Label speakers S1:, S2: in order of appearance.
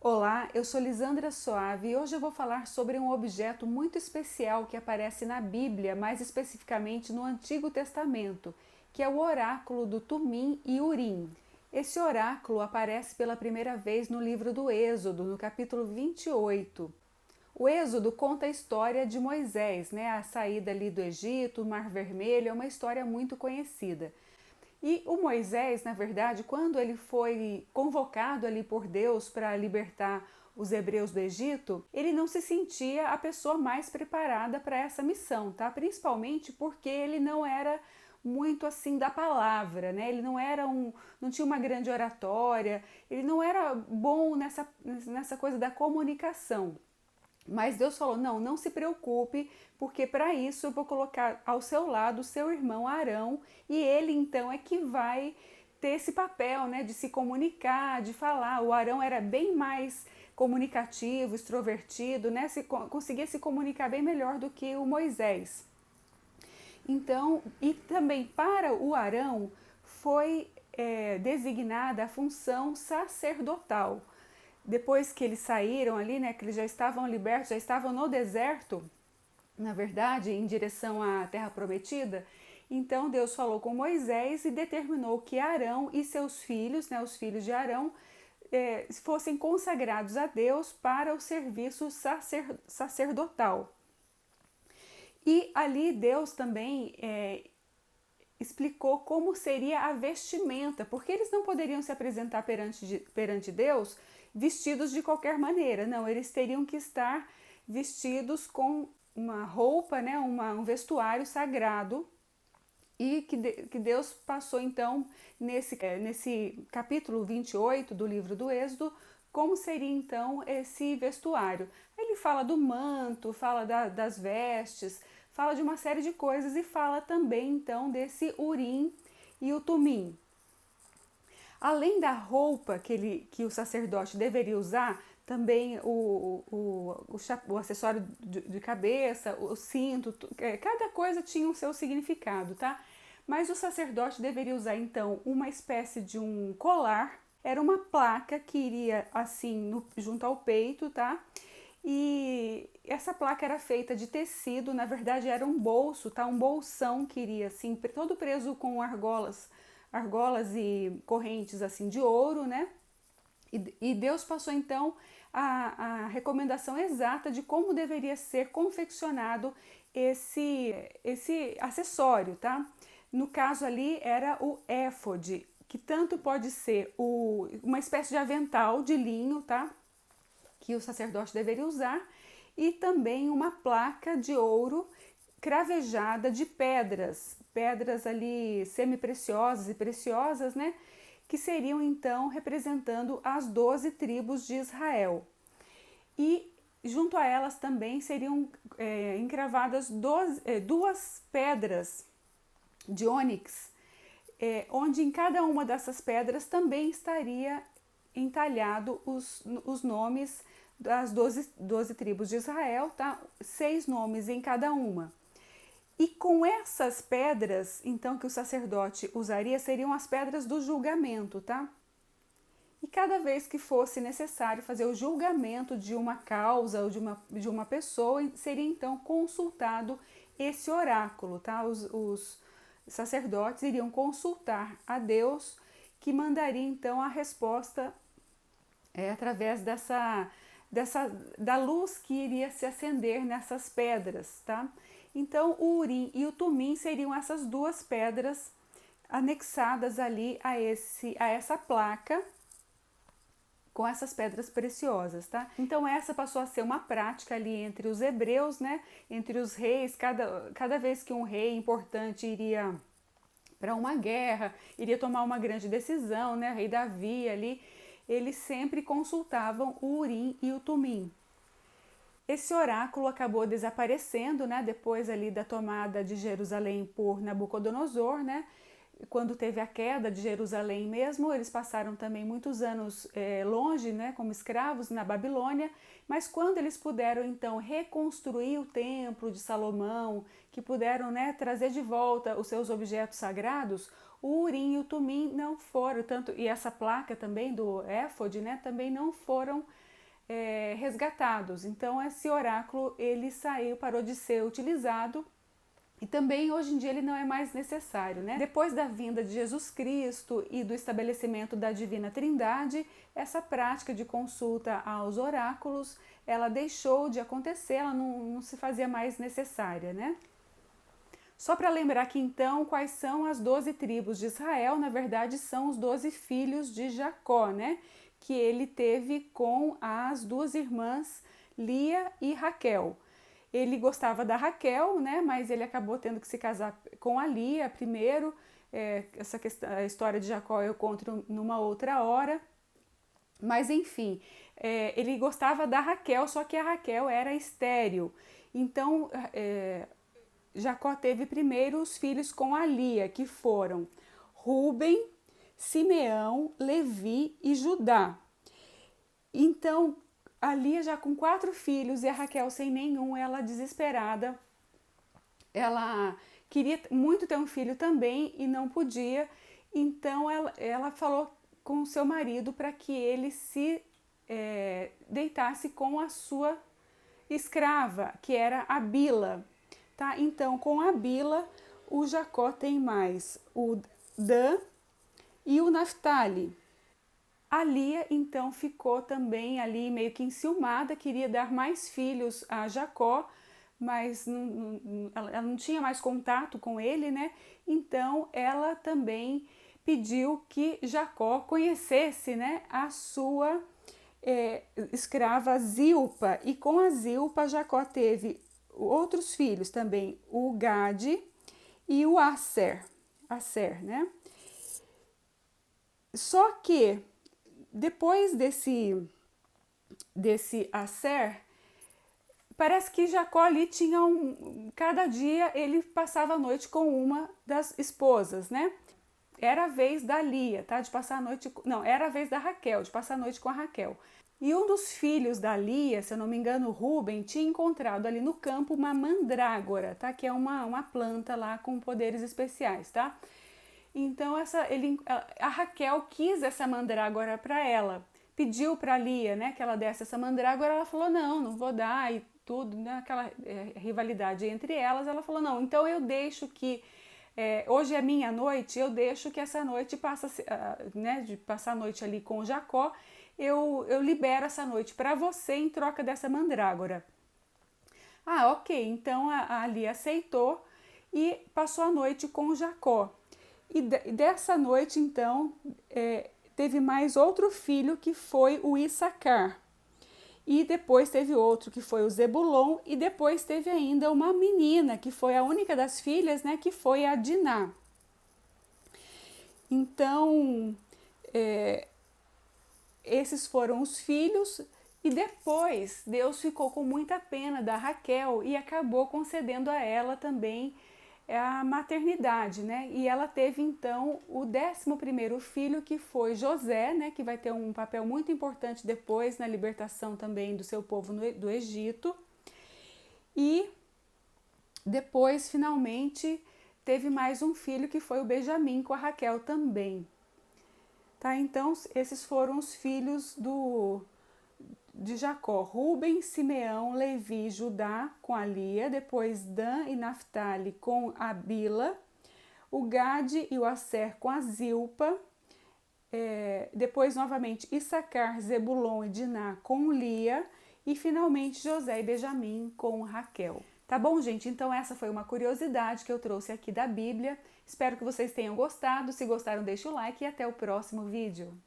S1: Olá, eu sou Lisandra Soave e hoje eu vou falar sobre um objeto muito especial que aparece na Bíblia, mais especificamente no Antigo Testamento, que é o oráculo do Tumim e Urim. Esse oráculo aparece pela primeira vez no livro do Êxodo, no capítulo 28. O Êxodo conta a história de Moisés, né? A saída ali do Egito, o Mar Vermelho, é uma história muito conhecida. E o Moisés, na verdade, quando ele foi convocado ali por Deus para libertar os hebreus do Egito, ele não se sentia a pessoa mais preparada para essa missão, tá? Principalmente porque ele não era muito assim da palavra, né? Ele não tinha uma grande oratória, ele não era bom nessa coisa da comunicação. Mas Deus falou: não, não se preocupe, porque para isso eu vou colocar ao seu lado o seu irmão Arão, e ele então é que vai ter esse papel, né, de se comunicar, de falar. O Arão era bem mais comunicativo, extrovertido, né, conseguia se comunicar bem melhor do que o Moisés. Então, e também para o Arão foi designada a função sacerdotal. Depois que eles saíram ali, né, que eles já estavam libertos, já estavam no deserto, na verdade, em direção à Terra Prometida, então Deus falou com Moisés e determinou que Arão e seus filhos, né, os filhos de Arão, fossem consagrados a Deus para o serviço sacerdotal. E ali Deus também explicou como seria a vestimenta, porque eles não poderiam se apresentar perante Deus vestidos de qualquer maneira, não, eles teriam que estar vestidos com uma roupa, né, um vestuário sagrado, e que Deus passou então nesse capítulo 28 do livro do Êxodo, como seria então esse vestuário. Ele fala do manto, fala das vestes, fala de uma série de coisas e fala também então desse Urim e o Tumim. Além da roupa que o sacerdote deveria usar, também o acessório de cabeça, o cinto, cada coisa tinha o seu significado, tá? Mas o sacerdote deveria usar então uma espécie de um colar, era uma placa que iria assim junto ao peito, tá? E essa placa era feita de tecido, na verdade era um bolso, tá? Um bolsão que iria assim, todo preso com argolas e correntes assim de ouro, né? E Deus passou então a recomendação exata de como deveria ser confeccionado esse acessório, tá? No caso ali era o éfode, que tanto pode ser uma espécie de avental de linho, tá? Que o sacerdote deveria usar, e também uma placa de ouro cravejada de pedras ali semi-preciosas e preciosas, né? Que seriam então representando as 12 tribos de Israel. E junto a elas também seriam encravadas duas pedras de ônix, onde em cada uma dessas pedras também estaria entalhado os nomes das 12 tribos de Israel, tá? 6 nomes em cada uma. E com essas pedras, então, que o sacerdote usaria, seriam as pedras do julgamento, tá? E cada vez que fosse necessário fazer o julgamento de uma causa ou de uma pessoa, seria então consultado esse oráculo, tá? Os sacerdotes iriam consultar a Deus, que mandaria então a resposta através da luz que iria se acender nessas pedras, tá? Então o Urim e o Tumim seriam essas duas pedras anexadas ali a essa placa com essas pedras preciosas, tá? Então essa passou a ser uma prática ali entre os hebreus, né? Entre os reis, cada vez que um rei importante iria para uma guerra, iria tomar uma grande decisão, né? O rei Davi ali, eles sempre consultavam o Urim e o Tumim. Esse oráculo acabou desaparecendo, né, depois ali da tomada de Jerusalém por Nabucodonosor, né, quando teve a queda de Jerusalém mesmo, eles passaram também muitos anos longe, né, como escravos na Babilônia, mas quando eles puderam então reconstruir o templo de Salomão, que puderam, né, trazer de volta os seus objetos sagrados, o Urim e o Tumim não foram, tanto, e essa placa também do éfode, né, também não foram resgatados. Então esse oráculo ele saiu, parou de ser utilizado e também hoje em dia ele não é mais necessário, né? Depois da vinda de Jesus Cristo e do estabelecimento da Divina Trindade, essa prática de consulta aos oráculos, ela deixou de acontecer, ela não se fazia mais necessária, né? Só para lembrar aqui então quais são as 12 tribos de Israel, na verdade são os 12 filhos de Jacó, né? Que ele teve com as duas irmãs Lia e Raquel. Ele gostava da Raquel, né? Mas ele acabou tendo que se casar com a Lia primeiro. Essa questão, a história de Jacó eu conto numa outra hora. Mas enfim, ele gostava da Raquel, só que a Raquel era estéril. Então, Jacó teve primeiro os filhos com a Lia, que foram Rúben, Simeão, Levi e Judá. Então, a Lia já com 4 filhos e a Raquel sem nenhum, ela desesperada, ela queria muito ter um filho também e não podia. Então, ela falou com o seu marido para que ele se deitasse com a sua escrava, que era a Bila. Tá? Então, com a Bila, o Jacó tem mais o Dan e o Naftali. A Lia, então, ficou também ali meio que enciumada, queria dar mais filhos a Jacó, mas ela não tinha mais contato com ele, né? Então, ela também pediu que Jacó conhecesse, né, a sua escrava Zilpa. E com a Zilpa, Jacó teve outros filhos também, o Gade e o Aser, né? Só que depois desse Aser, parece que Jacó ali tinha cada dia ele passava a noite com uma das esposas, né? Era a vez da Lia, tá? De passar a noite, não, era a vez da Raquel, de passar a noite com a Raquel. E um dos filhos da Lia, se eu não me engano, Rúben, tinha encontrado ali no campo uma mandrágora, tá? Que é uma planta lá com poderes especiais, tá? Então a Raquel quis essa mandrágora para ela, pediu para Lia, né, que ela desse essa mandrágora, ela falou não vou dar e tudo, né, aquela rivalidade entre elas, ela falou não, então eu deixo que hoje é minha noite, eu deixo que essa noite né, de passar a noite ali com Jacó, eu libero essa noite para você em troca dessa mandrágora. Ah, ok, então a Lia aceitou e passou a noite com Jacó. E dessa noite, então, teve mais outro filho que foi o Issacar. E depois teve outro que foi o Zebulon. E depois teve ainda uma menina, que foi a única das filhas, né? Que foi a Diná. Então, esses foram os filhos. E depois Deus ficou com muita pena da Raquel e acabou concedendo a ela também a maternidade, né? E ela teve então o 11º filho, que foi José, né? Que vai ter um papel muito importante depois na libertação também do seu povo do Egito. E depois, finalmente, teve mais um filho, que foi o Benjamim, com a Raquel também. Tá? Então, esses foram os filhos de Jacó: Rúben, Simeão, Levi, Judá com a Lia, depois Dan e Naftali com a Bila, o Gade e o Aser com a Zilpa, depois novamente Issacar, Zebulon e Diná com Lia, e finalmente José e Benjamim com Raquel. Tá bom, gente? Então essa foi uma curiosidade que eu trouxe aqui da Bíblia. Espero que vocês tenham gostado. Se gostaram, deixe o like e até o próximo vídeo.